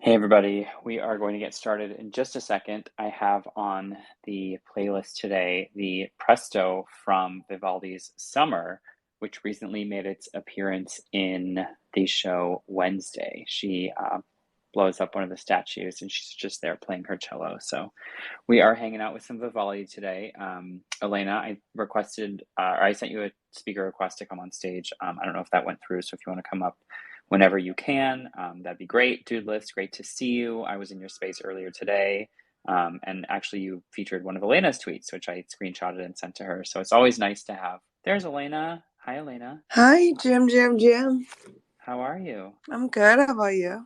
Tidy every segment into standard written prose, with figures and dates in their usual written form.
Hey everybody, we are going to get started in just a second. I have on the playlist today the Presto from Vivaldi's Summer, which recently made its appearance in the show Wednesday. She blows up one of the statues and she's just there playing her cello. So we are hanging out with some Vivaldi today. Elena, I requested, or I sent you a speaker request to come on stage. I don't know if that went through, so if you want to come up whenever you can, that'd be great. Doodles, great to see you. I was in your space earlier today, and actually you featured one of Elena's tweets, which I screenshotted and sent to her. So it's always nice to have. There's Elena. Hi, Elena. Hi, Jim. How are you? I'm good. How about you?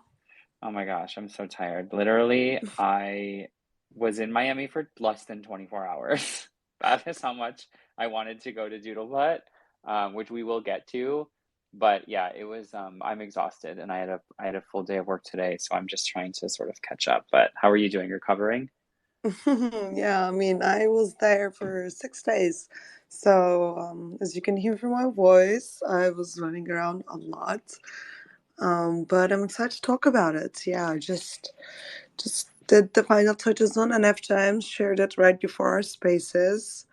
Oh my gosh, I'm so tired. Literally, I was in Miami for less than 24 hours. That is how much I wanted to go to Doodle, which we will get to. But yeah, it was I'm exhausted and I had a full day of work today, so I'm just trying to sort of catch up. But how are you doing? Recovering? Yeah, I mean, I was there for 6 days. So, as you can hear from my voice, I was running around a lot. But I'm excited to talk about it. Yeah, I just did the final touches on NFTime, shared it right before our spaces.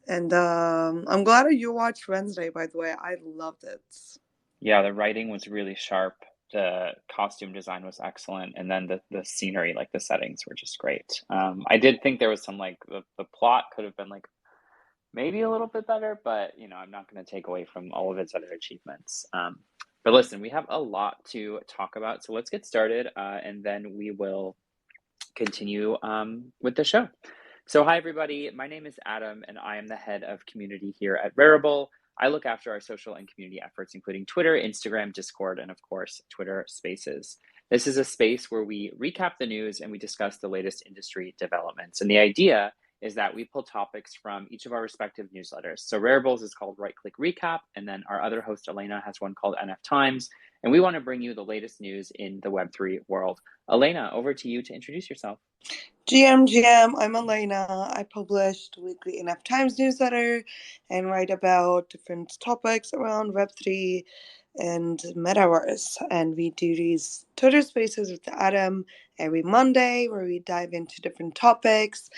And I'm glad that you watched Wednesday, by the way. I loved it. Yeah, the writing was really sharp. The costume design was excellent, and then the scenery, like the settings, were just great. I did think there was some like the plot could have been like maybe a little bit better, but I'm not going to take away from all of its other achievements. But listen, we have a lot to talk about, so let's get started, and then we will continue with the show. So, hi everybody. My name is Adam, and I am the head of community here at Rarible. I look after our social and community efforts, including Twitter, Instagram, Discord, and of course, Twitter Spaces. This is a space where we recap the news and we discuss the latest industry developments. And the idea is that we pull topics from each of our respective newsletters. So Raribles is called Right Click Recap, and then our other host, Elena, has one called NF Times. And we want to bring you the latest news in the Web3 world. Elena, over to you to introduce yourself. GM, I'm Elena. I published weekly Enough Times newsletter and write about different topics around Web3 and Metaverse. And we do these Twitter spaces with Adam every Monday where we dive into different topics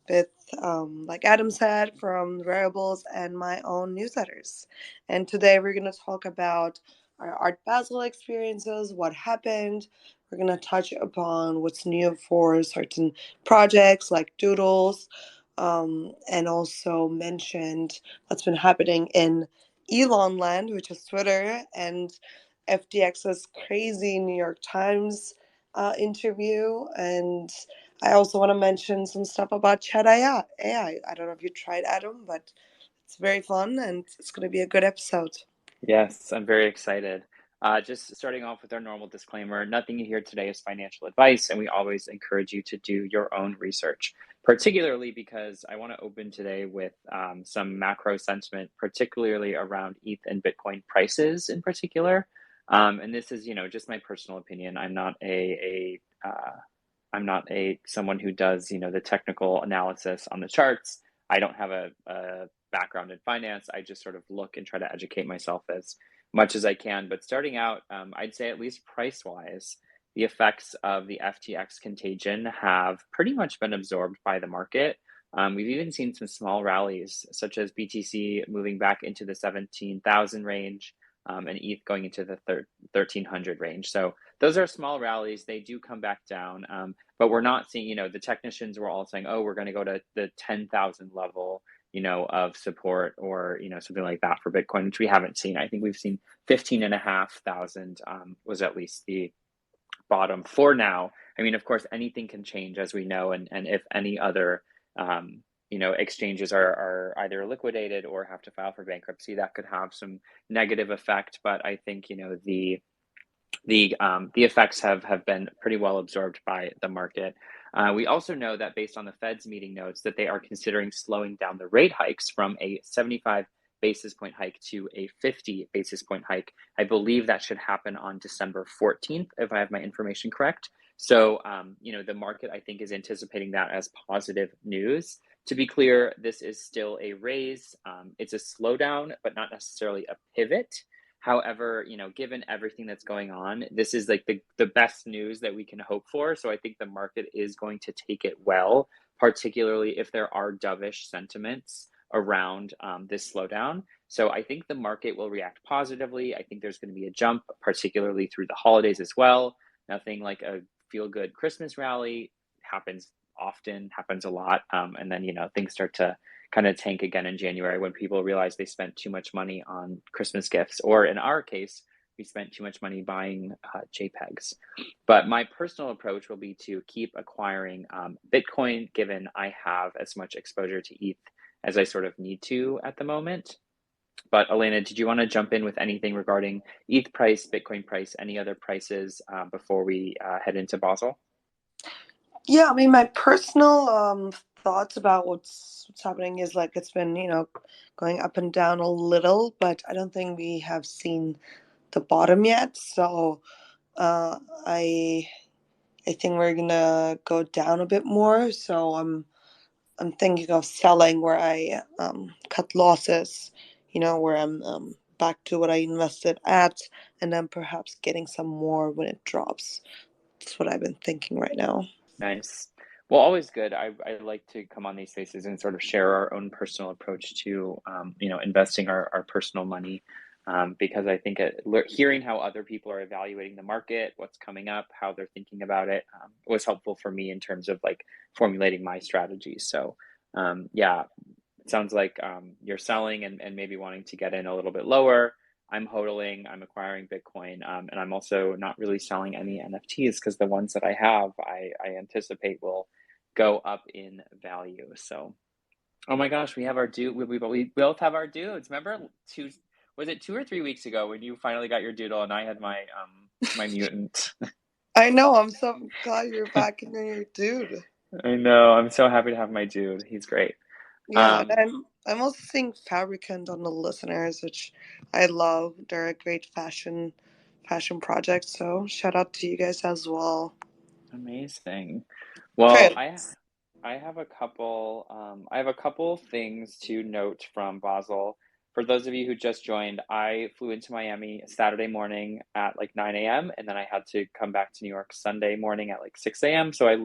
with, like Adam said, from variables and my own newsletters. And today we're going to talk about our Art Basel experiences, what happened. We're going to touch upon what's new for certain projects like Doodles, and also mentioned what's been happening in Elon Land, which is Twitter, and FTX's crazy New York Times interview. And I also want to mention some stuff about Chat AI. I don't know if you tried Adam, but it's very fun and it's going to be a good episode. Yes, I'm very excited. Just starting off with our normal disclaimer, nothing you hear today is financial advice, and we always encourage you to do your own research, particularly because I want to open today with some macro sentiment, particularly around ETH and Bitcoin prices in particular. And this is, just my personal opinion. I'm not a someone who does, the technical analysis on the charts. I don't have a background in finance. I just sort of look and try to educate myself as much as I can. But starting out, I'd say at least price wise, the effects of the FTX contagion have pretty much been absorbed by the market. We've even seen some small rallies, such as BTC moving back into the 17,000 range, and ETH going into the 1300 range. So those are small rallies. They do come back down, but we're not seeing, the technicians were all saying, oh, we're going to go to the 10,000 level, of support or, something like that for Bitcoin, which we haven't seen. I think we've seen 15,500 was at least the bottom for now. I mean, of course, anything can change as we know. And if any other, exchanges are either liquidated or have to file for bankruptcy, that could have some negative effect. But I think, the effects have been pretty well absorbed by the market. We also know that based on the Fed's meeting notes that they are considering slowing down the rate hikes from a 75 basis point hike to a 50 basis point hike. I believe that should happen on December 14th, if I have my information correct. So, the market, I think, is anticipating that as positive news. To be clear, this is still a raise. It's a slowdown, but not necessarily a pivot. However, given everything that's going on, this is like the best news that we can hope for. So I think the market is going to take it well, particularly if there are dovish sentiments around this slowdown. So I think the market will react positively. I think there's going to be a jump, particularly through the holidays as well. Nothing like a feel good Christmas rally happens often, happens a lot. And then, things start to kind of tank again in January when people realize they spent too much money on Christmas gifts, or in our case, we spent too much money buying JPEGs. But my personal approach will be to keep acquiring Bitcoin, given I have as much exposure to ETH as I sort of need to at the moment. But Elena, did you want to jump in with anything regarding ETH price, Bitcoin price, any other prices before we head into Basel? Yeah, I mean, my personal thoughts about what's happening is like it's been, going up and down a little, but I don't think we have seen the bottom yet. So uh, I I think we're gonna go down a bit more. So I'm thinking of selling where I cut losses, where I'm back to what I invested at, and then perhaps getting some more when it drops. That's what I've been thinking right now. Nice. Well, always good. I like to come on these spaces and sort of share our own personal approach to, investing our personal money, because I think hearing how other people are evaluating the market, what's coming up, how they're thinking about it, was helpful for me in terms of like formulating my strategy. So, yeah, it sounds like you're selling and maybe wanting to get in a little bit lower. I'm hodling, I'm acquiring Bitcoin, and I'm also not really selling any NFTs because the ones that I have, I anticipate will go up in value. So, oh my gosh, we have our dude. We both have our dudes. Remember was it 2 or 3 weeks ago when you finally got your doodle and I had my mutant? I know. I'm so glad you're back and you're dude. I know. I'm so happy to have my dude. He's great. Yeah, Um, and I'm also seeing Fabricant on the listeners, which I love. They're a great fashion project. So shout out to you guys as well. Amazing. Well, Okay. I have a couple things to note from Basel. For those of you who just joined, I flew into Miami Saturday morning at like 9 a.m. and then I had to come back to New York Sunday morning at like 6 a.m. So I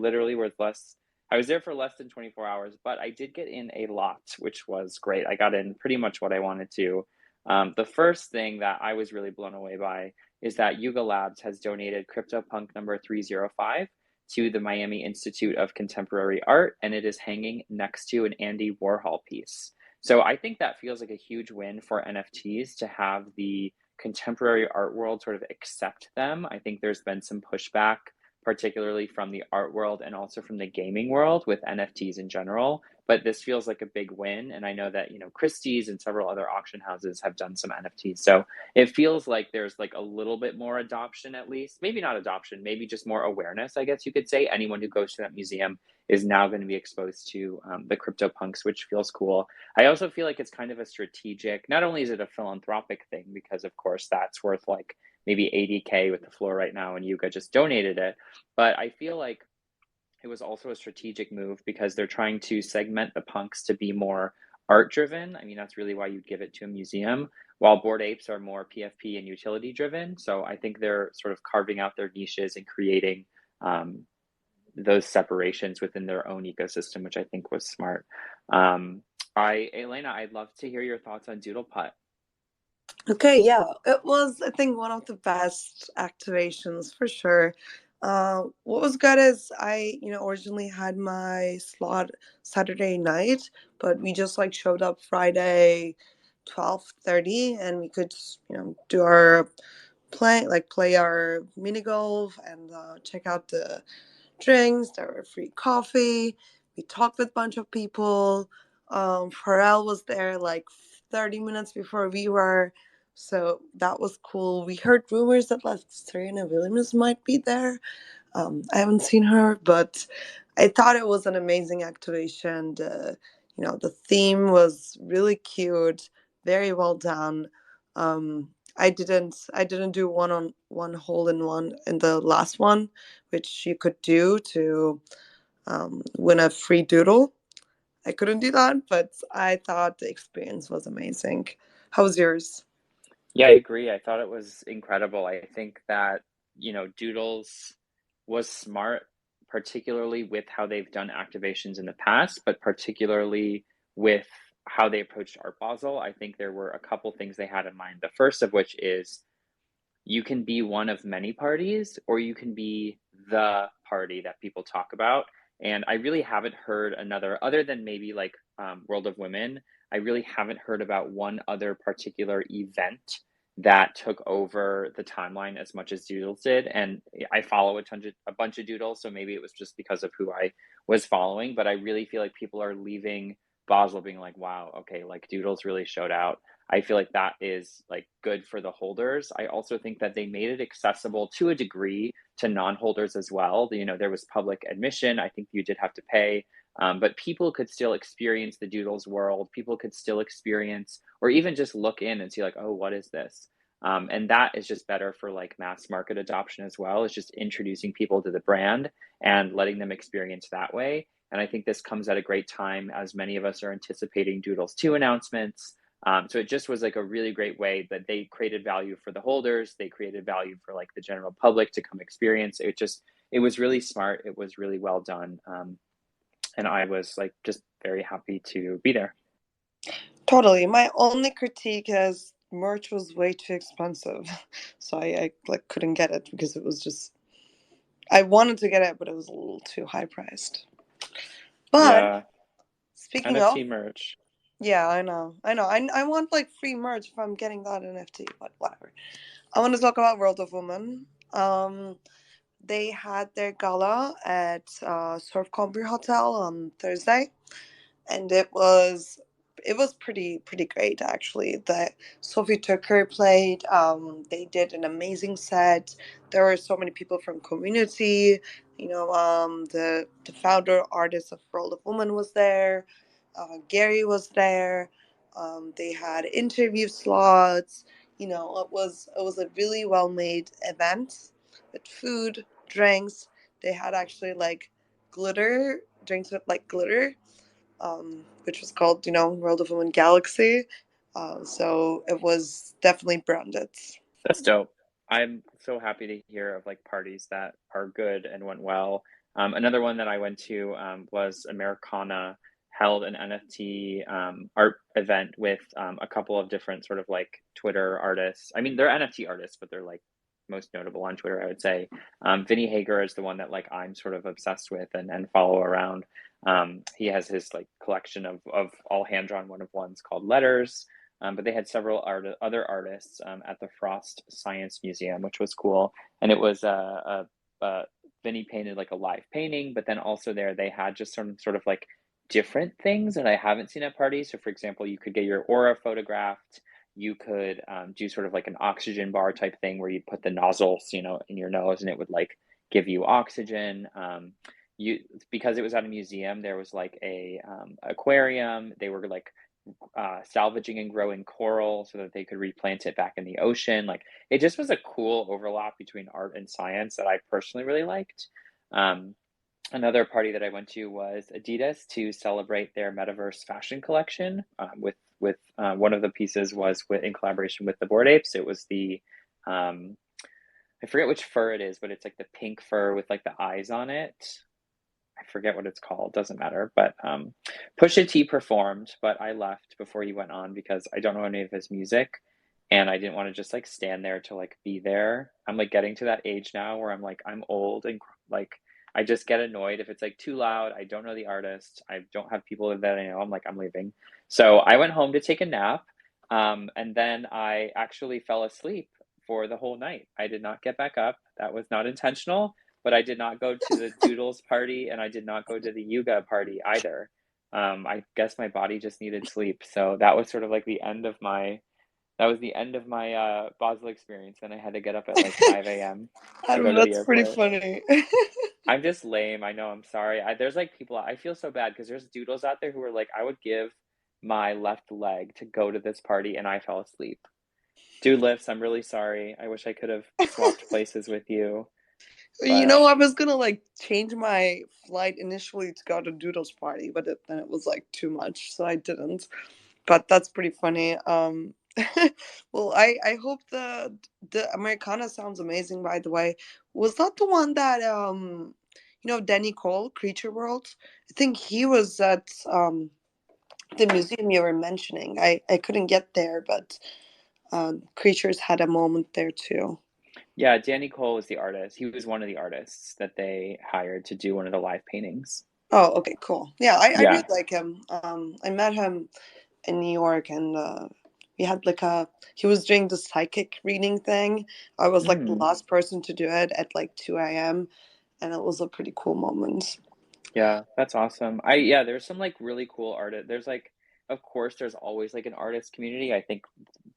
was there for less than 24 hours, but I did get in a lot, which was great. I got in pretty much what I wanted to. The first thing that I was really blown away by is that Yuga Labs has donated CryptoPunk number 305 to the Miami Institute of Contemporary Art, and it is hanging next to an Andy Warhol piece. So I think that feels like a huge win for NFTs to have the contemporary art world sort of accept them. I think there's been some pushback, particularly from the art world and also from the gaming world with NFTs in general. But this feels like a big win. And I know that, Christie's and several other auction houses have done some NFTs. So it feels like there's like a little bit more adoption, at least maybe not adoption, maybe just more awareness, I guess you could say. Anyone who goes to that museum is now going to be exposed to the CryptoPunks, which feels cool. I also feel like it's kind of a strategic, not only is it a philanthropic thing, because of course that's worth like maybe 80K with the floor right now and Yuga just donated it, but I feel like it was also a strategic move because they're trying to segment the punks to be more art driven. I mean, that's really why you'd give it to a museum, while Bored Apes are more PFP and utility driven. So I think they're sort of carving out their niches and creating um, those separations within their own ecosystem, which I think was smart. Elena, I'd love to hear your thoughts on Doodle Putt. Okay, yeah, it was, I think, one of the best activations for sure. What was good is originally had my slot Saturday night, but we just like showed up Friday 12:30 and we could, do our play our mini golf and check out the drinks. There were free coffee. We talked with a bunch of people. Pharrell was there like 30 minutes before we were. So that was cool. We heard rumors that like Serena Williams might be there. I haven't seen her, but I thought it was an amazing activation. The theme was really cute, very well done. I didn't do one hole in one in the last one, which you could do to win a free doodle. I couldn't do that, but I thought the experience was amazing. How was yours? Yeah, I agree. I thought it was incredible. I think that, Doodles was smart, particularly with how they've done activations in the past, but particularly with how they approached Art Basel. I think there were a couple things they had in mind. The first of which is you can be one of many parties, or you can be the party that people talk about. And I really haven't heard another, other than maybe like World of Women, I really haven't heard about one other particular event that took over the timeline as much as Doodles did. And I follow a bunch of Doodles, so maybe it was just because of who I was following. But I really feel like people are leaving Basel being like, wow, okay, like Doodles really showed out. I feel like that is like good for the holders. I also think that they made it accessible to a degree to non-holders as well. There was public admission. I think you did have to pay, but people could still experience the Doodles world. People could still experience, or even just look in and see like, oh, what is this? And that is just better for like mass market adoption as well. It's just introducing people to the brand and letting them experience that way. And I think this comes at a great time as many of us are anticipating Doodles 2 announcements. So it just was like a really great way that they created value for the holders. They created value for like the general public to come experience. It was really smart. It was really well done. And I was like just very happy to be there. Totally. My only critique is merch was way too expensive. So I like couldn't get it because it was just I wanted to get it, but it was a little too high priced. But Yeah, speaking of, NFT merch. yeah, I know. I want like free merch if I'm getting that NFT, but whatever. I want to talk about World of Women. They had their gala at Surf Country Hotel on Thursday, and it was pretty great actually. That Sophie Tucker played. They did an amazing set. There were so many people from community. The founder artist of World of Women was there. Gary was there. They had interview slots. It was a really well made event with food, drinks. They had actually like glitter drinks with like glitter, which was called, World of Women Galaxy. So it was definitely branded. That's dope. I'm so happy to hear of like parties that are good and went well. Another one that I went to was Americana held an NFT art event with a couple of different sort of like Twitter artists. I mean, they're NFT artists, but they're like most notable on Twitter, I would say. Vinny Hager is the one that like I'm sort of obsessed with and follow around. He has his like collection of all hand drawn one of ones called Letters. But they had several other artists at the Frost Science Museum, which was cool. And it was Vinny painted like a live painting, but then also there they had just some sort of like different things that I haven't seen at parties. So, for example, you could get your aura photographed. You could do sort of like an oxygen bar type thing where you'd put the nozzles, in your nose, and it would like give you oxygen. You Because it was at a museum, there was like a aquarium. They were like salvaging and growing coral so that they could replant it back in the ocean. Like it just was a cool overlap between art and science that I personally really liked. Um, Another party that I went to was Adidas to celebrate their metaverse fashion collection. With one of the pieces was in collaboration with the Bored Apes. It was the I forget which fur it is, but it's like the pink fur with like the eyes on it. I forget what it's called, doesn't matter. But Pusha T performed, but I left before he went on because I don't know any of his music, and I didn't want to just like stand there to like be there. I'm like getting to that age now where I'm like I'm old and like I just get annoyed if it's like too loud. I don't know the artist. I don't have people that I know. I'm like I'm leaving. So I went home to take a nap, and then I actually fell asleep for the whole night. I did not get back up. That was not intentional, but I did not go to the Doodles party and I did not go to the Yuga party either. I guess my body just needed sleep. So that was sort of like the end of my Basel experience. And I had to get up at like 5 a.m. I to don't go know, to the that's pretty airport. funny. I'm just lame. I know. I'm sorry. There's like people. I feel so bad because there's Doodles out there who are like, I would give my left leg to go to this party, and I fell asleep. Dude lifts. I'm really sorry. I wish I could have swapped places with you, but I was gonna like change my flight initially to go to Doodle's party, but then it was like too much, so I didn't. But that's pretty funny. Well, I hope the Americana sounds amazing, by the way. Was that the one that Danny Cole, Creature World? I think he was at the museum you were mentioning. I couldn't get there, but Creatures had a moment there too. Yeah, Danny Cole was the artist. He was one of the artists that they hired to do one of the live paintings. Oh, okay, cool. Yeah, I really Yeah. like him. I met him in New York, and we had like a he was doing the psychic reading thing. I was like the Mm. last person to do it at like 2 a.m., and it was a pretty cool moment. Yeah, that's awesome. Yeah, there's some like really cool art. There's like, of course, there's always like an artist community. I think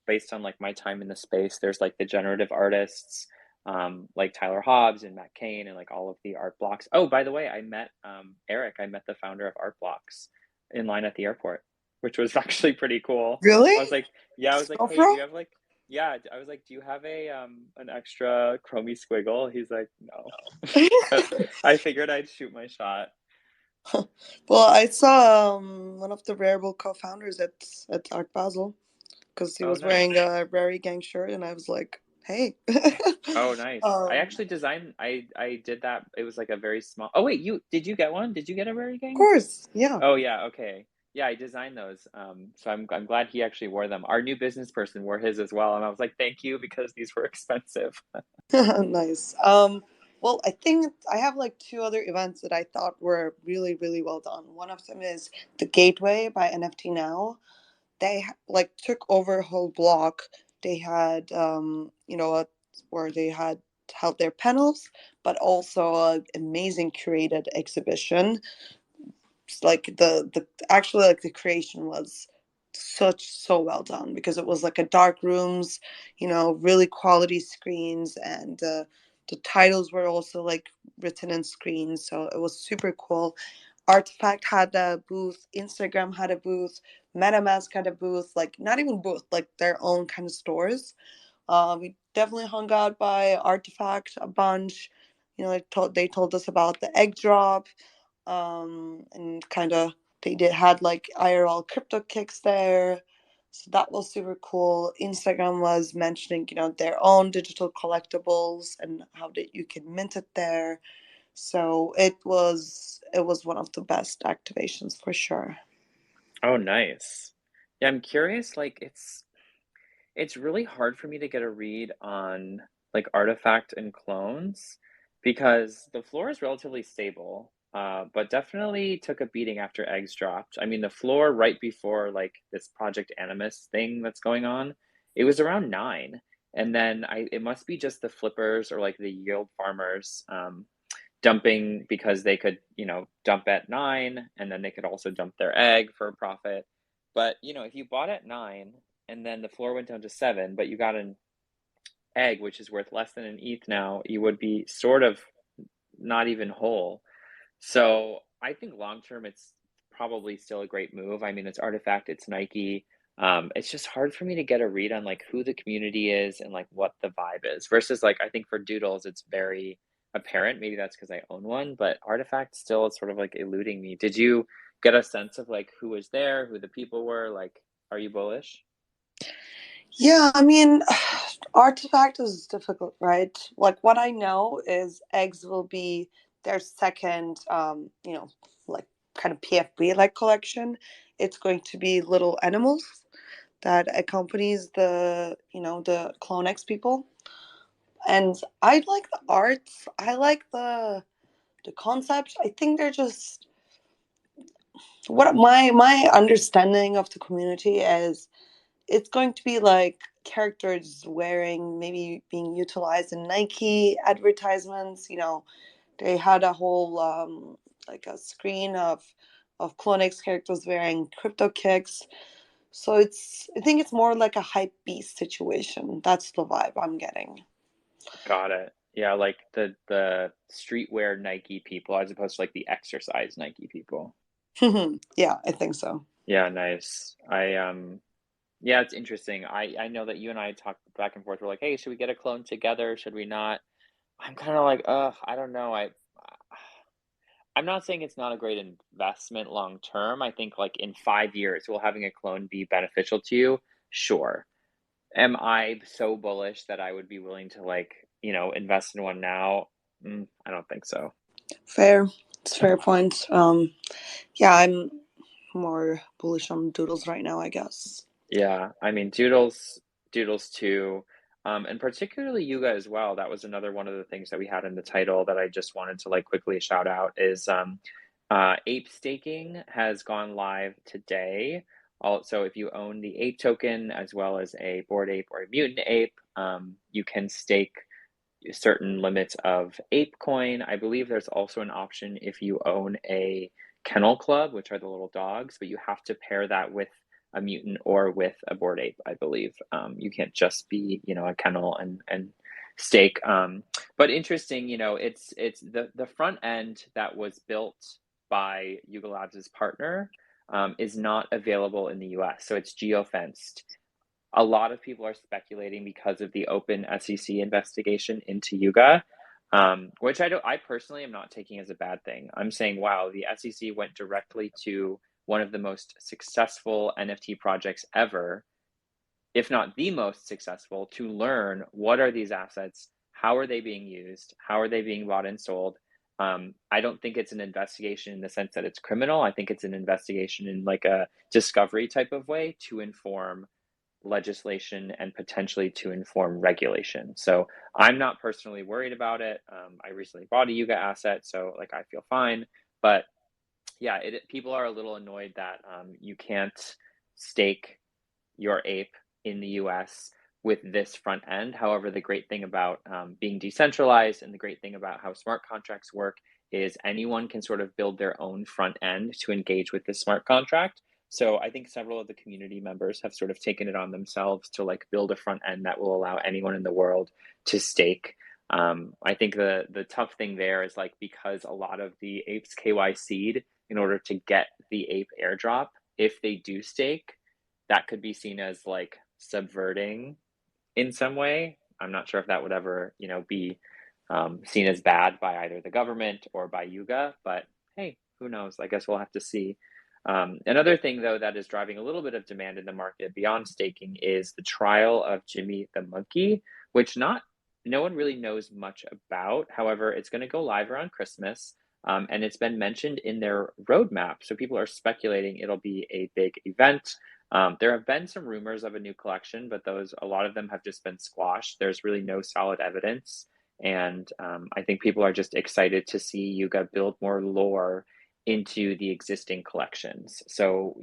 based on like my time in the space, there's like the generative artists, like Tyler Hobbs and Matt Kane and like all of the art blocks. Oh, by the way, I met Eric. I met the founder of Art Blocks in line at the airport, which was actually pretty cool. I was Really? like, yeah, I was like, hey, do Snowfro? you have like, yeah, I was like, do you have a an extra chromie squiggle? He's like, no. But I figured I'd shoot my shot. Well, I saw one of the Rarible co-founders at Art Basel because he Oh, was nice. wearing a Rary Gang shirt, and I was like, "Hey." Oh, nice. I um, actually designed. I did that. It was like a very small. Oh wait, you did you get one? Did you get a Rary of Gang? course, yeah. Oh yeah. Okay. Yeah, I designed those. So I'm glad he actually wore them. Our new business person wore his as well, and I was like, thank you because these were expensive. Nice. Well, I think I have like two other events that I thought were really, really well done. One of them is the Gateway by NFT Now. They like took over a whole block. They had, where they had held their panels, but also an amazing curated exhibition. Like the actually like the creation was so well done because it was like a dark rooms, really quality screens, and the titles were also like written in screens, so it was super cool. Artifact had a booth, Instagram had a booth, MetaMask had a booth, like not even booth, like their own kind of stores. We definitely hung out by Artifact a bunch. They told us about the egg drop, and kind of they did had like IRL crypto kicks there. So that was super cool. Instagram was mentioning, their own digital collectibles and how that you can mint it there. So it was one of the best activations for sure. Oh, nice. Yeah, I'm curious. Like, it's really hard for me to get a read on like artifact and clones because the floor is relatively stable, but definitely took a beating after eggs dropped. I mean, the floor right before like this Project Animus thing that's going on, it was around 9. And then it must be just the flippers or like the yield farmers dumping because they could, dump at 9 and then they could also dump their egg for a profit. But, if you bought at 9 and then the floor went down to 7, but you got an egg, which is worth less than an ETH now, you would be sort of not even whole. So I think long term, it's probably still a great move. I mean, it's Artifact, it's Nike. It's just hard for me to get a read on like who the community is and like what the vibe is versus like I think for Doodles, it's very apparent. Maybe that's because I own one, but Artifact still is sort of like eluding me. Did you get a sense of like who was there, who the people were? Like, are you bullish? Yeah, I mean, Artifact is difficult, right? Like what I know is eggs will be their second, like kind of PFB like collection. It's going to be little animals that accompanies the CloneX people. And I like the arts. I like the concepts. I think they're just what my understanding of the community is. It's going to be like characters wearing, maybe being utilized in Nike advertisements. They had a whole like a screen of CloneX characters wearing crypto kicks. So I think it's more like a hype beast situation. That's the vibe I'm getting. Got it. Yeah, like the streetwear Nike people as opposed to like the exercise Nike people. Yeah, I think so. Yeah, nice. Yeah, it's interesting. I know that you and I talked back and forth. We're like, hey, should we get a clone together? Should we not? I'm kind of like, I don't know. I'm not saying it's not a great investment long term. I think like in 5 years, will having a clone be beneficial to you? Sure. Am I so bullish that I would be willing to invest in one now? I don't think so. Fair. It's a fair point. Yeah, I'm more bullish on Doodles right now, I guess. Yeah, I mean Doodles too, and particularly Yuga as well. That was another one of the things that we had in the title that I just wanted to quickly shout out is ape staking has gone live today. Also, if you own the ape token as well as a bored ape or a mutant ape, you can stake certain limits of ape coin. I believe there's also an option if you own a kennel club, which are the little dogs, but you have to pair that with a mutant or with a bored ape, I believe. You can't just be, a kennel and stake. But interesting, it's the front end that was built by Yuga Labs' partner is not available in the US, so it's geofenced. A lot of people are speculating because of the open SEC investigation into Yuga, which I personally am not taking as a bad thing. I'm saying, wow, the SEC went directly to one of the most successful NFT projects ever, if not the most successful, to learn what are these assets, how are they being used, how are they being bought and sold. I don't think it's an investigation in the sense that it's criminal. I think it's an investigation in a discovery type of way to inform legislation and potentially to inform regulation. So I'm not personally worried about it. I recently bought a Yuga asset, so I feel fine. But yeah, people are a little annoyed that you can't stake your ape in the US with this front end. However, the great thing about being decentralized and the great thing about how smart contracts work is anyone can sort of build their own front end to engage with the smart contract. So I think several of the community members have sort of taken it on themselves to build a front end that will allow anyone in the world to stake. I think the tough thing there is because a lot of the apes KYC'd in order to get the ape airdrop, if they do stake, that could be seen as subverting in some way. I'm not sure if that would ever, be seen as bad by either the government or by Yuga, but hey, who knows? I guess we'll have to see. Another thing, though, that is driving a little bit of demand in the market beyond staking is the trial of Jimmy the Monkey, which not no one really knows much about. However, it's going to go live around Christmas, and it's been mentioned in their roadmap. So people are speculating it'll be a big event. There have been some rumors of a new collection, but a lot of them have just been squashed. There's really no solid evidence. And I think people are just excited to see Yuga build more lore into the existing collections. So,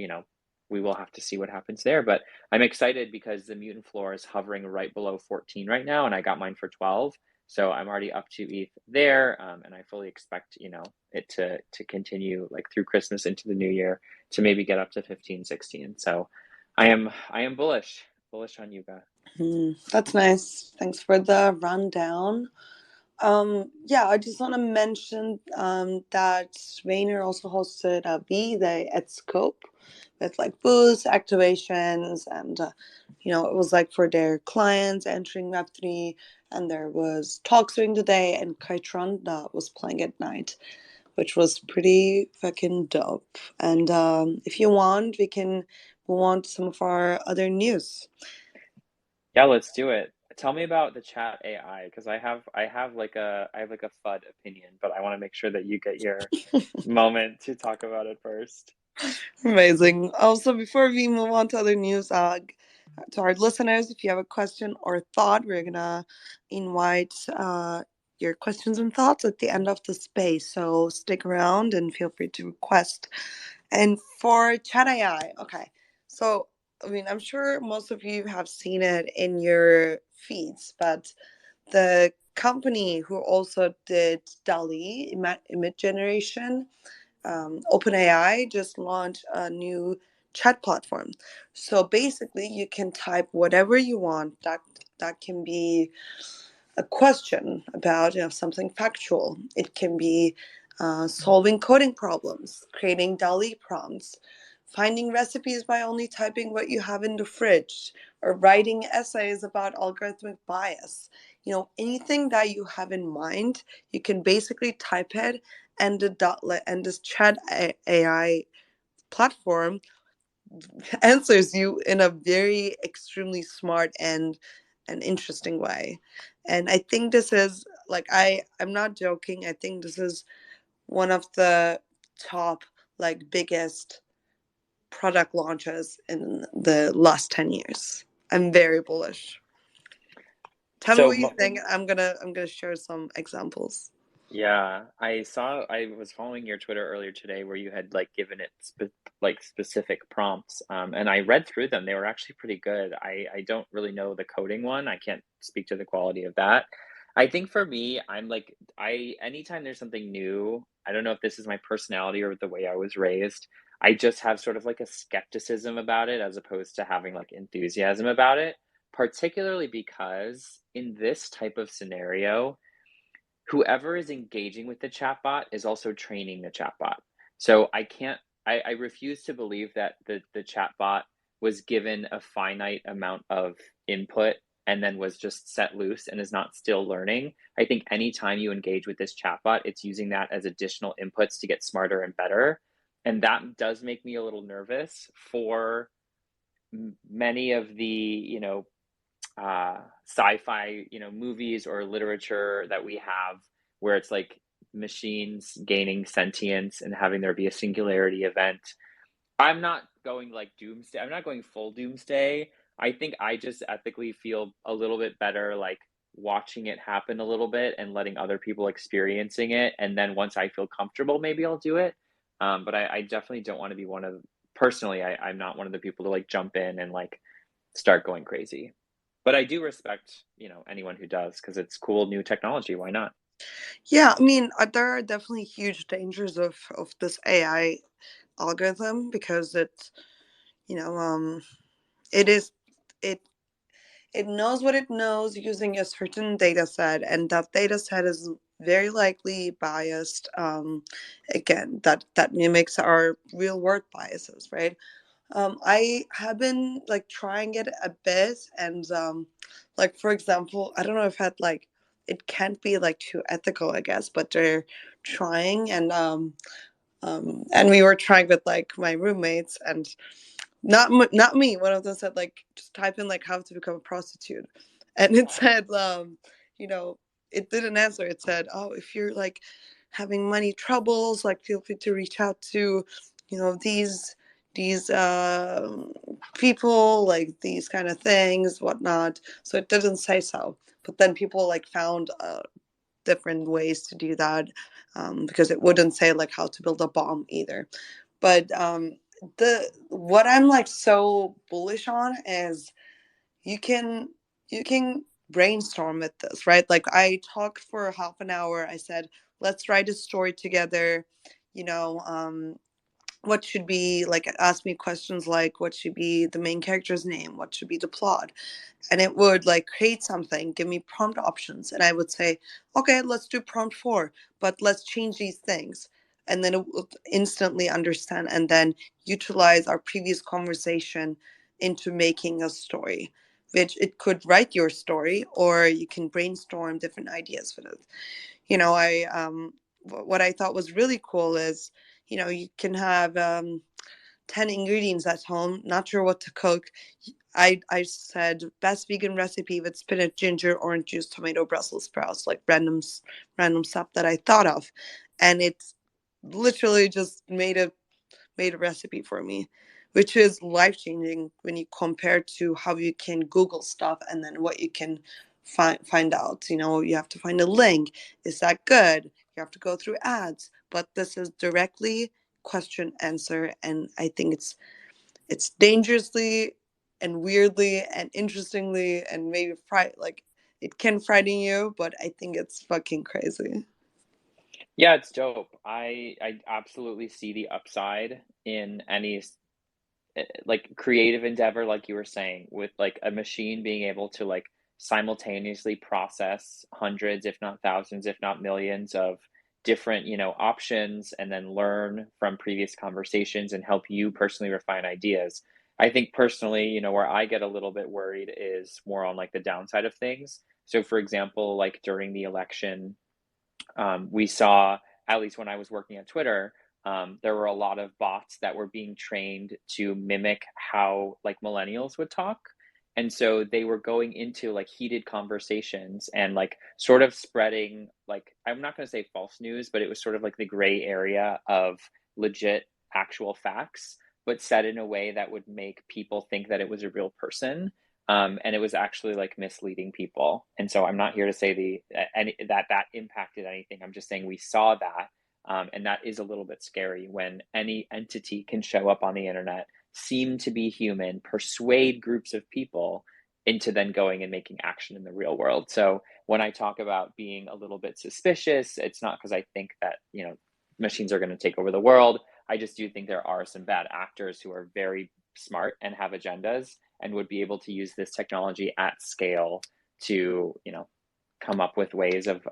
we will have to see what happens there. But I'm excited because the mutant floor is hovering right below 14 right now, and I got mine for 12. So I'm already up to ETH there, and I fully expect, it to continue through Christmas into the new year to maybe get up to 15, 16. So I am bullish on Yuga. That's nice. Thanks for the rundown. Yeah, I just want to mention that Vayner also hosted a V-Day at Scope with booths, activations, and it was for their clients entering Web3, and there was talks during the day, and Kytron that was playing at night, which was pretty fucking dope. And if you want, we can move on to some of our other news. Yeah, let's do it. Tell me about the chat AI because I have a FUD opinion, but I want to make sure that you get your moment to talk about it first. Amazing. Also, before we move on to other news, to our listeners, if you have a question or thought, we're gonna invite your questions and thoughts at the end of the space. So stick around and feel free to request. And for Chat AI, okay. So I mean, I'm sure most of you have seen it in your feeds, but the company who also did DALI image generation, OpenAI just launched a new chat platform. So basically, you can type whatever you want. That can be a question about something factual. It can be solving coding problems, creating DALI prompts, finding recipes by only typing what you have in the fridge, or writing essays about algorithmic bias. Anything that you have in mind, you can basically type it, and this chat AI platform answers you in a very extremely smart and interesting way. And I think this is like I'm not joking. I think this is one of the top like biggest product launches in the last 10 years. I'm very bullish. Tell me So what you think. I'm gonna share some examples. yeah, I was following your Twitter earlier today where you had like given it like specific prompts. And I read through them. They were actually pretty good. I don't really know the coding one. I can't speak to the quality of that. I think for me, I'm like I anytime there's something new, I don't know if this is my personality or the way I was raised. I just have sort of like a skepticism about it as opposed to having like enthusiasm about it, particularly because in this type of scenario, whoever is engaging with the chatbot is also training the chatbot. So I refuse to believe that the chatbot was given a finite amount of input and then was just set loose and is not still learning. I think anytime you engage with this chatbot, it's using that as additional inputs to get smarter and better. And that does make me a little nervous for many of the, sci-fi, movies or literature that we have where it's like machines gaining sentience and having there be a singularity event. I'm not going like doomsday. I'm not going full doomsday. I think I just ethically feel a little bit better like watching it happen a little bit and letting other people experiencing it. And then once I feel comfortable, maybe I'll do it. But I definitely don't want to be one of personally, I'm not one of the people to like jump in and like start going crazy. But I do respect, anyone who does because it's cool new technology. Why not? Yeah, I mean, there are definitely huge dangers of this AI algorithm because it's, you know, it is it it knows what it knows using a certain data set, and that data set is very likely biased. Again, that mimics our real world biases, right? I have been like trying it a bit, and like for example, I don't know if had like it can't be like too ethical, I guess, but they're trying, and we were trying with like my roommates, and not me. One of them said like just type in like how to become a prostitute, and it said you know it didn't answer. It said, oh, if you're like having money troubles, like feel free to reach out to these people, like these kind of things, whatnot. So it didn't say so, but then people like found different ways to do that, because it wouldn't say like how to build a bomb either. But the what I'm like so bullish on is you can you can brainstorm with this, right? Like I talked for half an hour. I said, let's write a story together. You know, what should be like, ask me questions like what should be the main character's name, what should be the plot, and it would like create something, give me prompt options, and I would say, okay, let's do prompt 4, but let's change these things, and then it would instantly understand and then utilize our previous conversation into making a story, which it could write your story or you can brainstorm different ideas with it. I what I thought was really cool is, you can have 10 ingredients at home, not sure what to cook. I said best vegan recipe with spinach, ginger, orange juice, tomato, Brussels sprouts, like random stuff that I thought of, and it's literally just made a recipe for me, which is life changing when you compare to how you can Google stuff and then what you can find out. You have to find a link. Is that good? You have to go through ads, but this is directly question answer, and I think it's dangerously and weirdly and interestingly and maybe like it can frighten you, but I think it's fucking crazy. Yeah, it's dope. I absolutely see the upside in any like creative endeavor, like you were saying, with like a machine being able to like simultaneously process hundreds, if not thousands, if not millions of different, options and then learn from previous conversations and help you personally refine ideas. I think personally, where I get a little bit worried is more on like the downside of things. So for example, like during the election, we saw, at least when I was working at Twitter, there were a lot of bots that were being trained to mimic how like millennials would talk. And so they were going into like heated conversations and like sort of spreading like, I'm not going to say false news, but it was sort of like the gray area of legit actual facts, but said in a way that would make people think that it was a real person. And it was actually like misleading people. And so I'm not here to say that impacted anything. I'm just saying we saw that, and that is a little bit scary when any entity can show up on the internet, seem to be human, persuade groups of people into then going and making action in the real world. So when I talk about being a little bit suspicious, it's not because I think that, machines are going to take over the world. I just do think there are some bad actors who are very smart and have agendas and would be able to use this technology at scale to, come up with ways of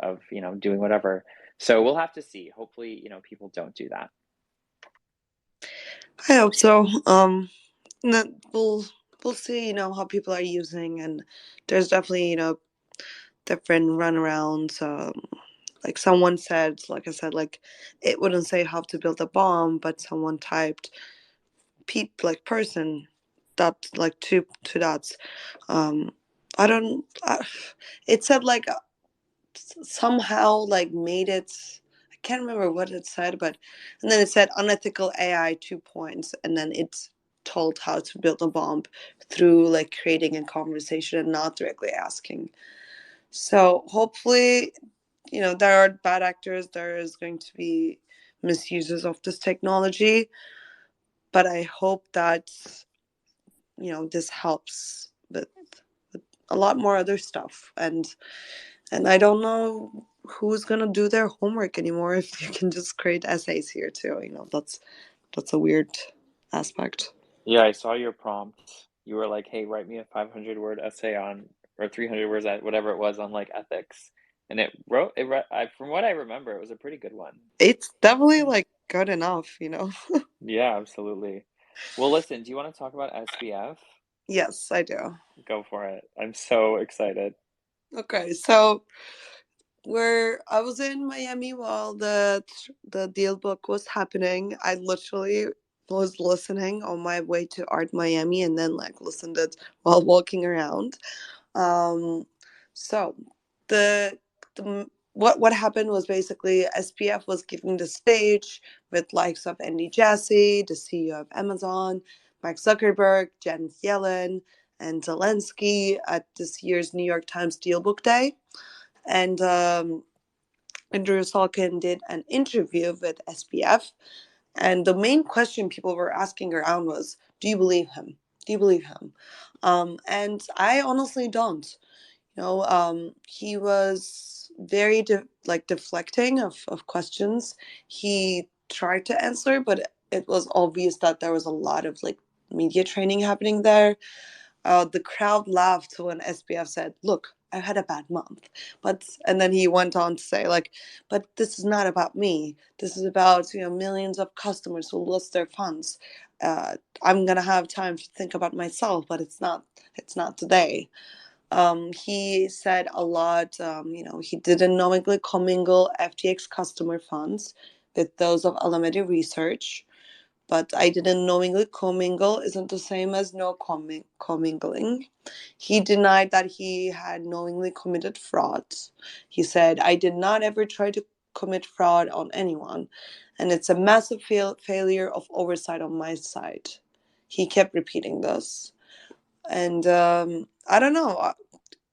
doing whatever. So we'll have to see. Hopefully, people don't do that. I hope so. We'll see, how people are using, and there's definitely, different runarounds. Like someone said, like I said, like it wouldn't say how to build a bomb, but someone typed like person, that like two dots. Um, I don't. It said like somehow like made it. I can't remember what it said, but and then it said unethical AI 2 points, and then it's told how to build a bomb through like creating a conversation and not directly asking. So hopefully, there are bad actors. There is going to be misuses of this technology, but I hope that this helps with a lot more other stuff. And I don't know who's gonna do their homework anymore if you can just create essays here too. That's a weird aspect. Yeah, I saw your prompt. You were like, "Hey, write me a 500-word essay on, or 300 words, at whatever it was, on like ethics." And from what I remember, it was a pretty good one. It's definitely like good enough. Yeah, absolutely. Well, listen, do you want to talk about SBF? Yes, I do. Go for it. I'm so excited. Okay, so where I was in Miami while the deal book was happening, I literally was listening on my way to Art Miami and then like listened it while walking around. Um, so the the what happened was basically SPF was giving the stage with likes of Andy Jassy, the CEO of Amazon, Mark Zuckerberg, Janet Yellen, and Zelensky at this year's New York Times Deal Book Day. And Andrew Salkin did an interview with SPF, and the main question people were asking around was, "Do you believe him? Do you believe him?" And I honestly don't. He was very deflecting of questions. He tried to answer, but it was obvious that there was a lot of like media training happening there. The crowd laughed when SPF said, "Look, I had a bad month," and then he went on to say, like, "But this is not about me. This is about millions of customers who lost their funds. I'm gonna have time to think about myself, but it's not. It's not today." He said a lot. He didn't knowingly commingle FTX customer funds with those of Alameda Research, but I didn't knowingly commingle isn't the same as no commingling. He denied that he had knowingly committed fraud. He said, "I did not ever try to commit fraud on anyone, and it's a massive failure of oversight on my side." He kept repeating this. And I don't know.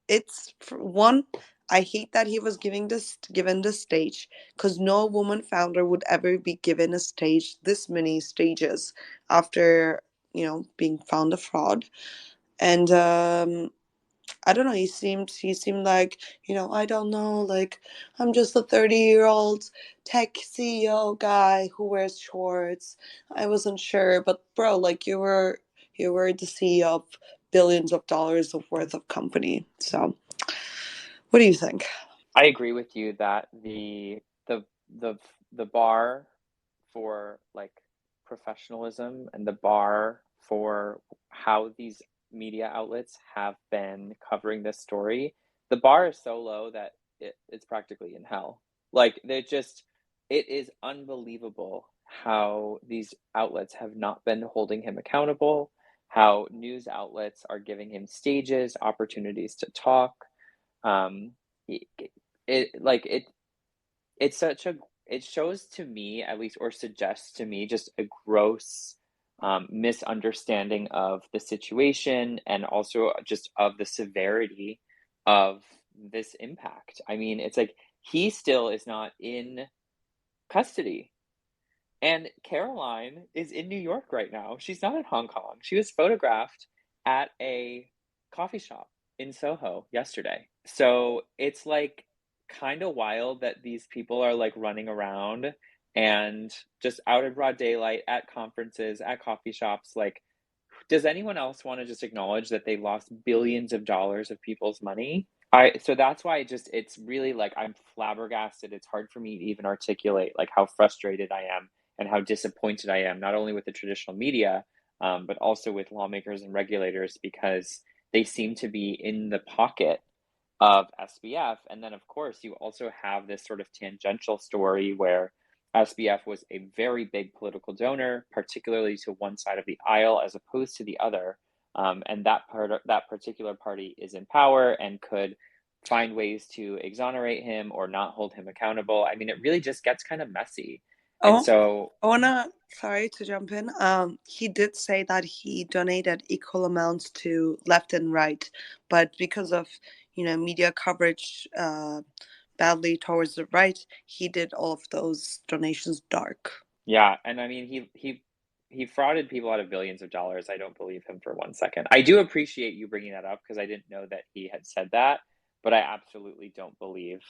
It's for one, I hate that he was given this stage, because no woman founder would ever be given a stage, this many stages, after being found a fraud. And I don't know, he seemed like, I don't know, like, I'm just a 30-year-old tech CEO guy who wears shorts. I wasn't sure, but bro, like, you were the CEO of billions of dollars of worth of company. So what do you think? I agree with you that the the bar for like professionalism and the bar for how these media outlets have been covering this story, the bar is so low that it's practically in hell. Like it is unbelievable how these outlets have not been holding him accountable, how news outlets are giving him stages, opportunities to talk. Um, it, it it's such a it shows to me at least, or suggests to me, just a gross misunderstanding of the situation and also just of the severity of this impact. I mean, it's like he still is not in custody. And Caroline is in New York right now. She's not in Hong Kong. She was photographed at a coffee shop in Soho yesterday. So it's like kind of wild that these people are like running around and just out in broad daylight at conferences, at coffee shops. Like, does anyone else want to just acknowledge that they lost billions of dollars of people's money? So that's why it's really like I'm flabbergasted. It's hard for me to even articulate like how frustrated I am and how disappointed I am, not only with the traditional media, but also with lawmakers and regulators, because they seem to be in the pocket of SBF. And then, of course, you also have this sort of tangential story where SBF was a very big political donor, particularly to one side of the aisle as opposed to the other. And that particular party is in power and could find ways to exonerate him or not hold him accountable. I mean, it really just gets kind of messy. And Oh, so, I wanna, sorry to jump in. He did say that he donated equal amounts to left and right, but because of, media coverage badly towards the right, he did all of those donations dark. yeah, and I mean, he frauded people out of billions of dollars. I don't believe him for 1 second. I do appreciate you bringing that up because I didn't know that he had said that, but I absolutely don't believe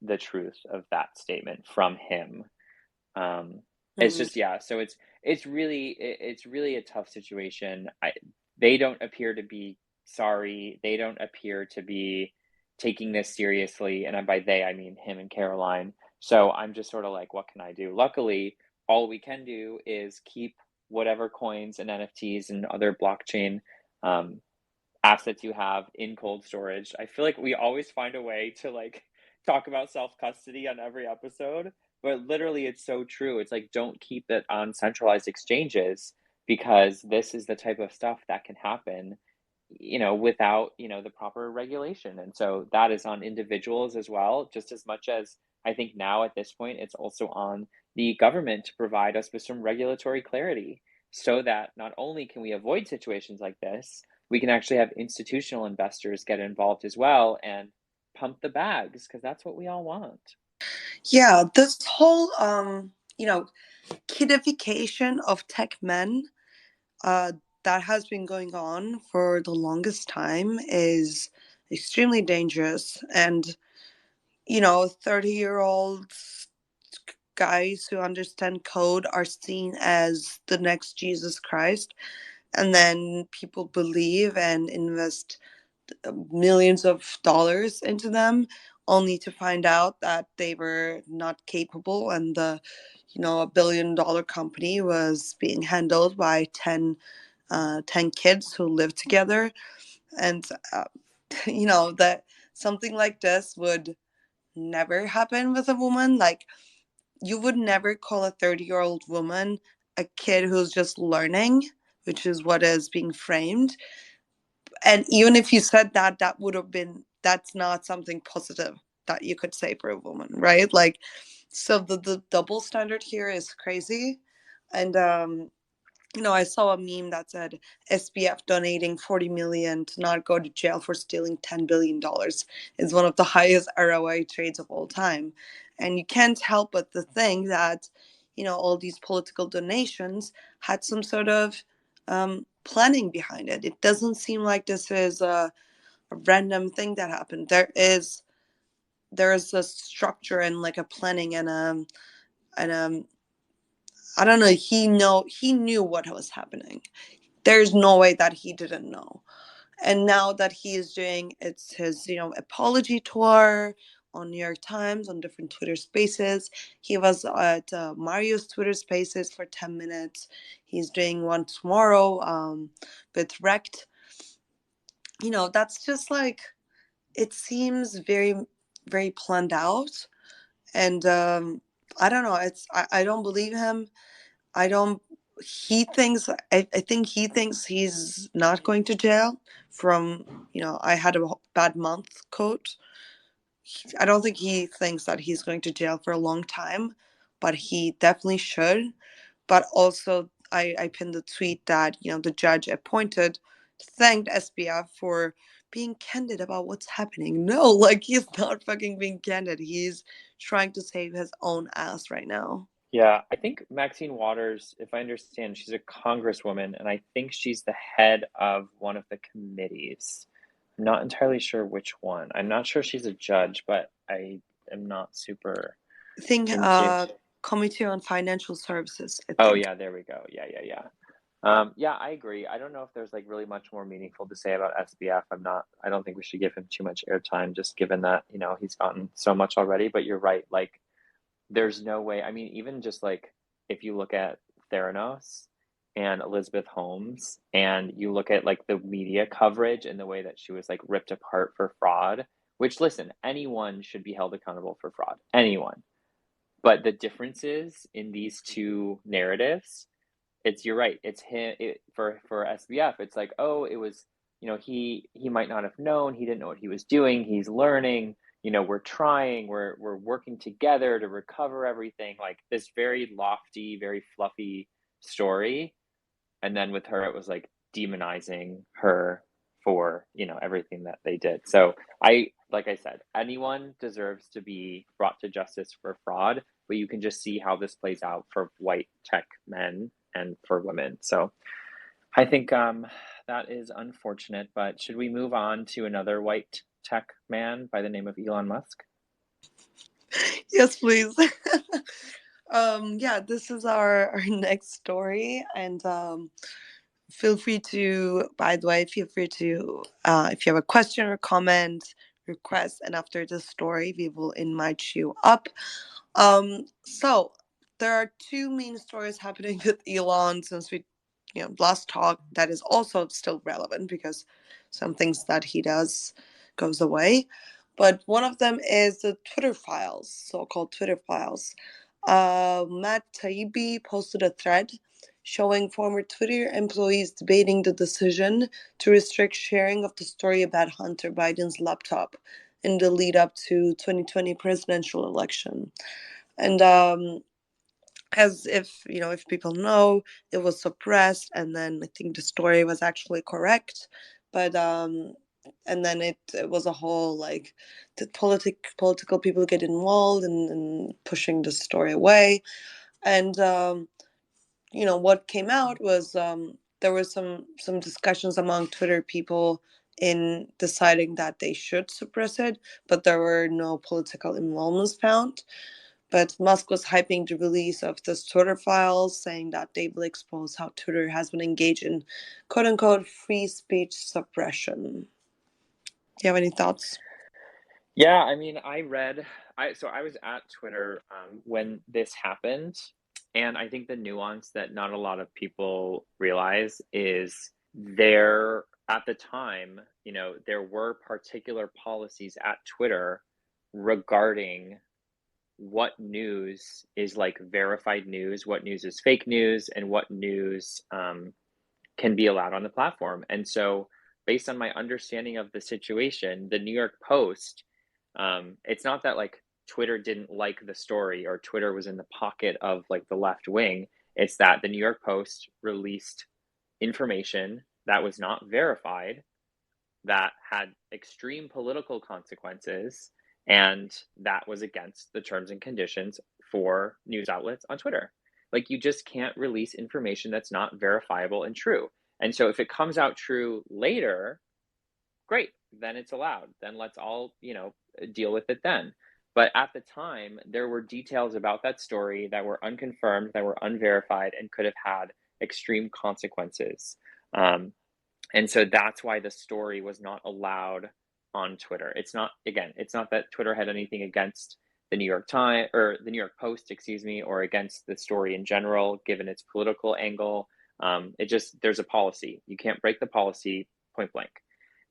the truth of that statement from him. Um, it's Mhm. just, yeah, so it's really a tough situation. They don't appear to be sorry. They don't appear to be taking this seriously, and by they I mean him and Caroline. So I'm just sort of like, what can I do? Luckily, all we can do is keep whatever coins and NFTs and other blockchain um, assets you have in cold storage. I feel like we always find a way to like talk about self custody on every episode, but literally it's so true. It's like don't keep it on centralized exchanges because this is the type of stuff that can happen, without, the proper regulation. And so that is on individuals as well, just as much as I think now at this point it's also on the government to provide us with some regulatory clarity so that not only can we avoid situations like this, we can actually have institutional investors get involved as well and pump the bags because that's what we all want. Yeah, this whole kidification of tech men uh, that has been going on for the longest time is extremely dangerous. And 30-year-old guys who understand code are seen as the next Jesus Christ. And then people believe and invest millions of dollars into them only to find out that they were not capable and a $1 billion company was being handled by 10 kids who live together. And that something like this would never happen with a woman. Like, you would never call a 30-year-old woman a kid who's just learning, which is what is being framed. And even if you said that, that would have been, that's not something positive that you could say for a woman, right? Like, so the double standard here is crazy. And I saw a meme that said SBF donating 40 million to not go to jail for stealing $10 billion is one of the highest ROI trades of all time. And you can't help but to think that, all these political donations had some sort of planning behind it. It doesn't seem like this is a random thing that happened. There is a structure and like a planning and I don't know. He knew what was happening. There's no way that he didn't know. And now that he is doing it's his apology tour on New York Times on different Twitter Spaces. He was at Mario's Twitter Spaces for 10 minutes. He's doing one tomorrow with Rect. That's just like it seems very very planned out. And I don't know. I don't believe him. I don't. He thinks. I think he thinks he's not going to jail from. I had a bad month quote. I don't think he thinks that he's going to jail for a long time, but he definitely should. But also, I pinned the tweet that the judge appointed thanked SBF for being candid about what's happening. No, like he's not fucking being candid. He's trying to save his own ass right now. Yeah, I think Maxine Waters, if I understand, she's a congresswoman, and I think she's the head of one of the committees. I'm not entirely sure which one. I'm not sure she's a judge, but I am not super I think into. Committee on Financial Services, I Oh think. yeah, there we go. Yeah, yeah, yeah. Yeah, I agree. I don't know if there's like really much more meaningful to say about SBF. I don't think we should give him too much airtime, just given that, he's gotten so much already. But you're right. Like, there's no way. I mean, even just like if you look at Theranos and Elizabeth Holmes, and you look at like the media coverage and the way that she was like ripped apart for fraud, which listen, anyone should be held accountable for fraud. Anyone. But the differences in these two narratives, you're right. It's him for SBF. It's like, oh, it was, he might not have known. He didn't know what he was doing. He's learning. We're trying. We're working together to recover everything. Like this very lofty, very fluffy story. And then with her, it was like demonizing her for everything that they did. So like I said, anyone deserves to be brought to justice for fraud, but you can just see how this plays out for white tech men and for women. So I think that is unfortunate, but should we move on to another white tech man by the name of Elon Musk? Yes, please. Yeah, this is our next story, and feel free to. By the way, feel free to if you have a question or comment, request, and after this story, we will invite you up. So there are two main stories happening with Elon since we, last talk that is also still relevant because some things that he does goes away. But one of them is the Twitter files, so-called Twitter files. Matt Taibbi posted a thread showing former Twitter employees debating the decision to restrict sharing of the story about Hunter Biden's laptop in the lead up to 2020 presidential election. And as if people know, it was suppressed, and then I think the story was actually correct, but and then it was a whole like the political people get involved in pushing the story away, and what came out was there were some discussions among Twitter people in deciding that they should suppress it, but there were no political involvements found. But Musk was hyping the release of the Twitter files, saying that they will expose how Twitter has been engaged in quote unquote free speech suppression. Do you have any thoughts? Yeah, I mean, I was at Twitter when this happened, and I think the nuance that not a lot of people realize is there at the time, there were particular policies at Twitter regarding what news is like verified news, what news is fake news, and what news can be allowed on the platform. And so, based on my understanding of the situation, the New York Post, it's not that like Twitter didn't like the story or Twitter was in the pocket of like the left wing. It's that the New York Post released information that was not verified, that had extreme political consequences, and that was against the terms and conditions for news outlets on Twitter. Like, you just can't release information that's not verifiable and true. And so, if it comes out true later, great, then it's allowed. Then let's all, deal with it then. But at the time, there were details about that story that were unconfirmed, that were unverified, and could have had extreme consequences. Um, and so that's why the story was not allowed on Twitter. It's not that Twitter had anything against the New York Times or the New York Post, excuse me, or against the story in general, given its political angle. There's a policy. You can't break the policy, point blank.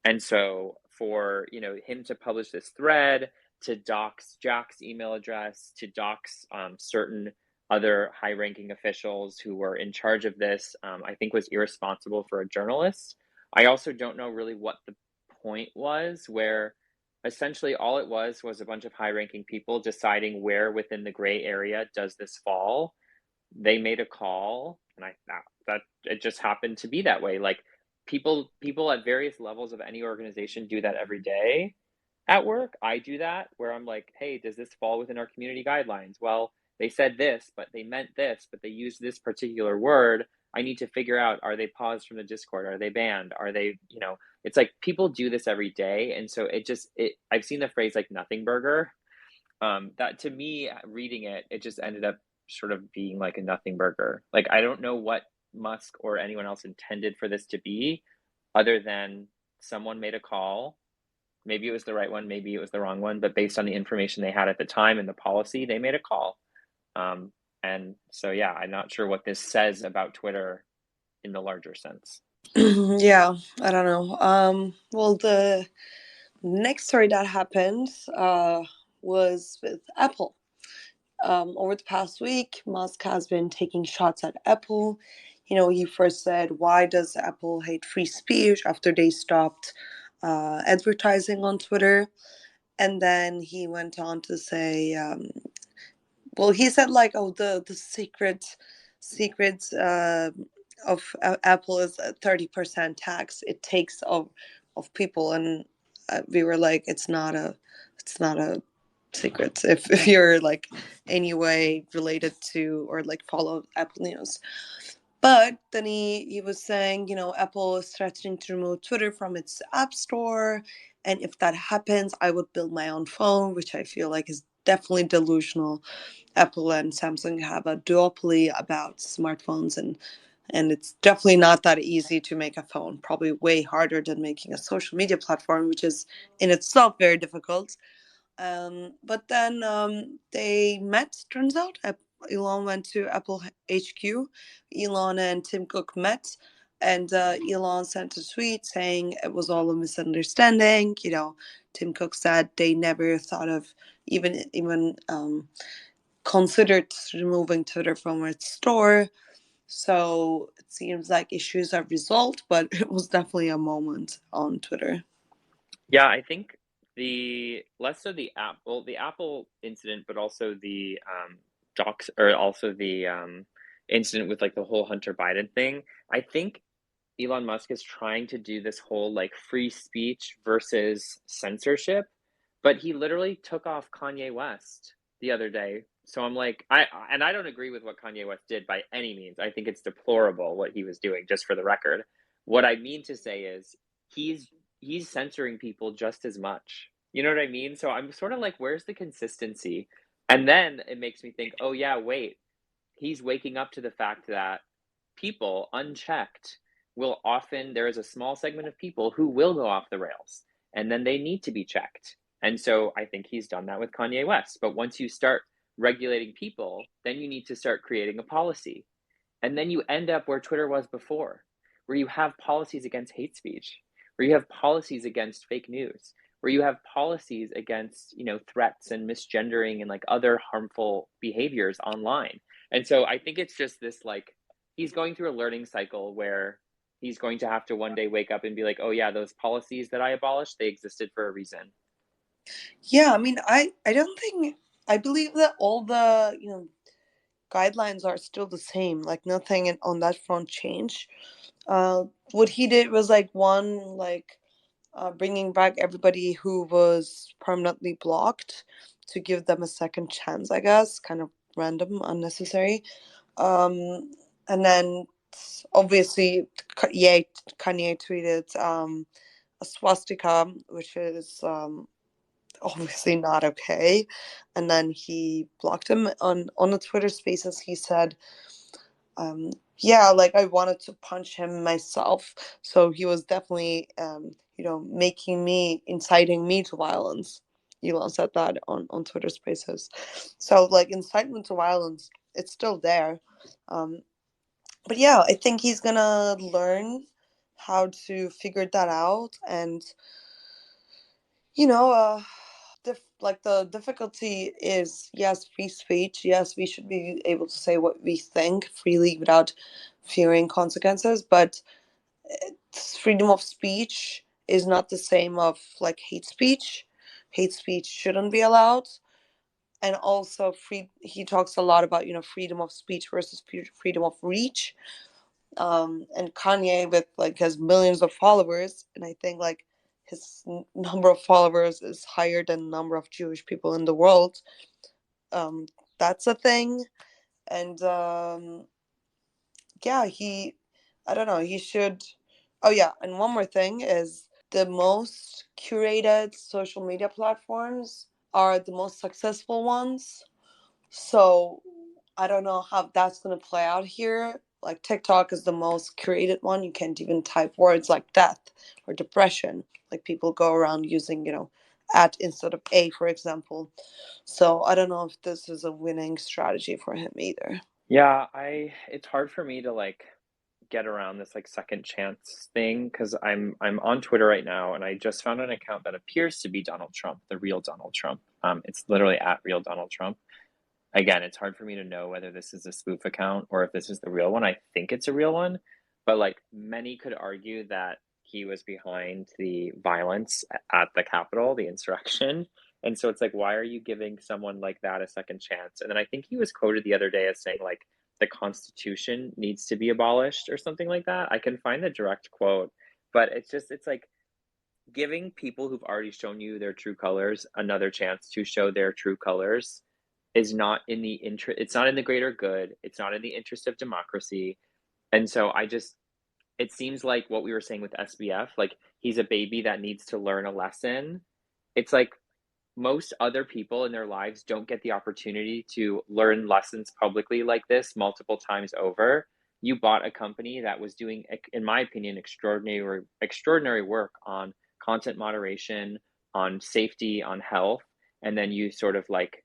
And so for, him to publish this thread, to dox Jack's email address, to dox certain other high-ranking officials who were in charge of this, I think was irresponsible for a journalist. I also don't know really what the point was, where essentially all it was a bunch of high-ranking people deciding where within the gray area does this fall. They made a call, and that it just happened to be that way. Like people at various levels of any organization do that every day. At work, I do that where I'm like, hey, does this fall within our community guidelines? Well, they said this, but they meant this, but they used this particular word. I need to figure out, are they paused from the Discord? Are they banned? Are they, it's like people do this every day. And so I've seen the phrase like nothing burger. That to me, reading it, it just ended up sort of being like a nothing burger. Like, I don't know what Musk or anyone else intended for this to be, other than someone made a call. Maybe it was the right one, maybe it was the wrong one, but based on the information they had at the time and the policy, they made a call. And so, yeah, I'm not sure what this says about Twitter in the larger sense. Yeah, I don't know. Well, the next story that happened was with Apple. Over the past week, Musk has been taking shots at Apple. He first said, "Why does Apple hate free speech?" after they stopped advertising on Twitter. And then he went on to say, well, he said like, "Oh, the secret of Apple is a 30% tax it takes of people." And we were like, it's not a secret if you're like anyway related to or like follow Apple News. But then he was saying, Apple is threatening to remove Twitter from its app store. And if that happens, I would build my own phone, which I feel like is definitely delusional. Apple and Samsung have a duopoly about smartphones, and it's definitely not that easy to make a phone. Probably way harder than making a social media platform, which is in itself very difficult. But then they met, turns out. Elon went to Apple HQ. Elon and Tim Cook met, and Elon sent a tweet saying it was all a misunderstanding. Tim Cook said they never thought of even considered removing Twitter from its store. So it seems like issues are resolved, but it was definitely a moment on Twitter. Yeah, I think the less so the Apple incident, but also the docs, or also the incident with like the whole Hunter Biden thing. I think Elon Musk is trying to do this whole like free speech versus censorship, but he literally took off Kanye West the other day. So I'm like, I don't agree with what Kanye West did by any means. I think it's deplorable what he was doing, just for the record. What I mean to say is he's he's censoring people just as much. You know what I mean? So I'm sort of like, where's the consistency? And then it makes me think, oh yeah, wait, he's waking up to the fact that people unchecked will often, there is a small segment of people who will go off the rails, and then they need to be checked. And so I think he's done that with Kanye West. But once you start regulating people, then you need to start creating a policy. And then you end up where Twitter was before, where you have policies against hate speech, where you have policies against fake news, where you have policies against, threats and misgendering and like other harmful behaviors online. And so I think it's just this like, he's going through a learning cycle where he's going to have to one day wake up and be like, oh yeah, those policies that I abolished, they existed for a reason. Yeah, I mean, I don't think I believe that all the guidelines are still the same. Like nothing on that front changed. What he did was like one like bringing back everybody who was permanently blocked to give them a second chance. I guess kind of random, unnecessary. Um, and then obviously, yeah, Kanye tweeted a swastika, which is obviously not okay. And then he blocked him on the Twitter Spaces. He said, "Yeah, like I wanted to punch him myself." So he was definitely, inciting me to violence. Elon said that on Twitter Spaces. So like incitement to violence, it's still there. Um, but yeah, I think he's gonna learn how to figure that out, and you know, uh, like the difficulty is, yes, free speech. Yes, we should be able to say what we think freely without fearing consequences. But freedom of speech is not the same of like hate speech. Hate speech shouldn't be allowed. And also, he talks a lot about freedom of speech versus freedom of reach. And Kanye with like has millions of followers, and I think like his number of followers is higher than the number of Jewish people in the world. um, that's a thing. And yeah, I don't know, he should. Oh yeah, and one more thing is the most curated social media platforms are the most successful ones. So I don't know how that's going to play out here. Like TikTok is the most curated one. You can't even type words like death or depression. Like people go around using, at instead of a, for example. So I don't know if this is a winning strategy for him either. Yeah, it's hard for me to like get around this like second chance thing because I'm on Twitter right now and I just found an account that appears to be Donald Trump, the real Donald Trump. It's literally at real Donald Trump. Again, it's hard for me to know whether this is a spoof account or if this is the real one. I think it's a real one, but like many could argue that he was behind the violence at the Capitol, the insurrection. And so it's like, why are you giving someone like that a second chance? And then I think he was quoted the other day as saying, like, the Constitution needs to be abolished or something like that. I can find the direct quote, but it's like giving people who've already shown you their true colors another chance to show their true colors is not in the interest, it's not in the greater good, it's not in the interest of democracy. And so it seems like what we were saying with SBF, like he's a baby that needs to learn a lesson. It's like most other people in their lives don't get the opportunity to learn lessons publicly like this multiple times over. You bought a company that was doing, in my opinion, extraordinary work on content moderation, on safety, on health, and then you sort of like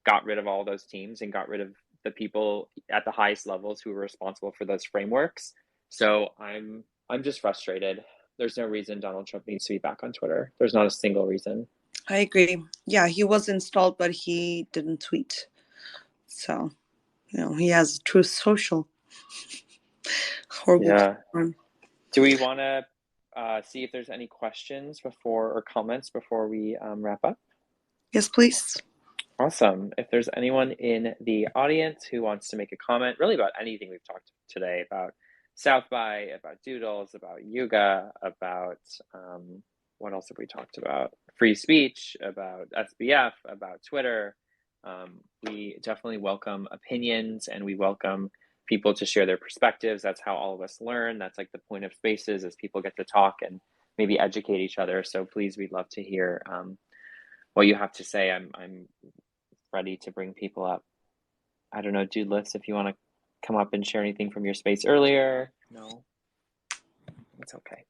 got rid of all those teams and got rid of the people at the highest levels who were responsible for those frameworks. So I'm just frustrated. There's no reason Donald Trump needs to be back on Twitter. There's not a single reason. I agree. Yeah, he was installed, but he didn't tweet. So, he has Truth Social. Horrible Yeah. platform. Do we want to see if there's any questions before or comments before we wrap up? Yes, please. Awesome. If there's anyone in the audience who wants to make a comment, really about anything we've talked today, about South by, about Doodles, about yoga, about what else have we talked about? Free speech, about SBF, about Twitter. We definitely welcome opinions and we welcome people to share their perspectives. That's how all of us learn. That's like the point of spaces, is people get to talk and maybe educate each other. So please, we'd love to hear what you have to say. I'm ready to bring people up. I don't know, Doodles, if you want to come up and share anything from your space earlier. No, it's okay.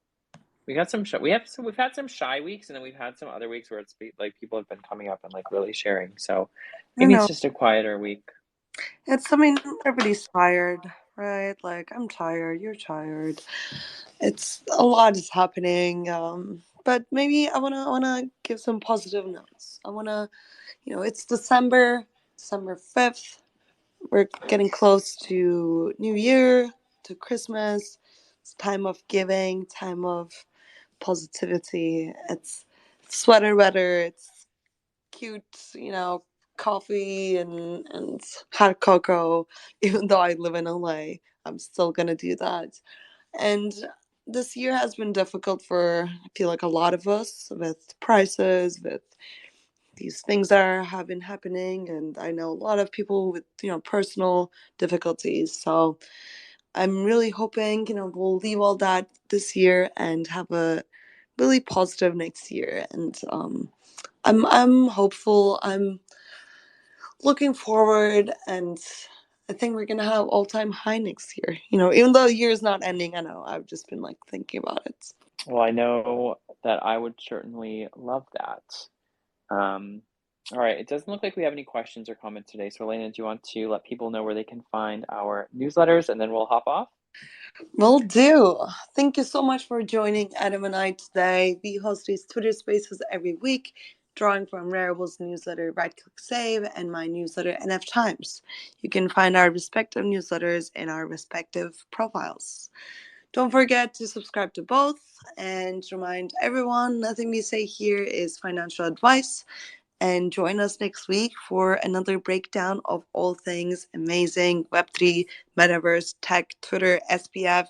We got some we've had some shy weeks, and then we've had some other weeks where it's like people have been coming up and like really sharing. So I maybe it's know. just a quieter week. I mean, everybody's tired, right? Like, I'm tired, you're tired. It's a lot is happening. But maybe I wanna give some positive notes. I wanna, it's December 5th. We're getting close to New Year, to Christmas. It's time of giving, time of positivity. It's sweater weather. It's cute, coffee and hot cocoa. Even though I live in LA, I'm still gonna do that. And this year has been difficult for, I feel like, a lot of us, with prices, with these things that have been happening, and I know a lot of people with personal difficulties. So I'm really hoping we'll leave all that this year and have a really positive next year. And I'm hopeful. I'm looking forward, and I think we're gonna have all-time high next year. Even though the year is not ending, I know I've just been like thinking about it. Well, I know that I would certainly love that. All right, it doesn't look like we have any questions or comments today. So, Elena, do you want to let people know where they can find our newsletters and then we'll hop off? Will do. Thank you so much for joining Adam and I today. We host these Twitter spaces every week, drawing from Rarible's newsletter Right Click Save and my newsletter NF Times. You can find our respective newsletters in our respective profiles. Don't forget to subscribe to both and remind everyone nothing we say here is financial advice. And join us next week for another breakdown of all things amazing Web3, Metaverse, tech, Twitter, SPF,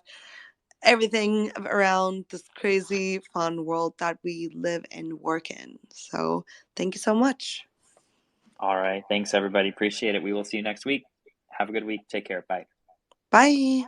everything around this crazy, fun world that we live and work in. So, thank you so much. All right. Thanks, everybody. Appreciate it. We will see you next week. Have a good week. Take care. Bye. Bye.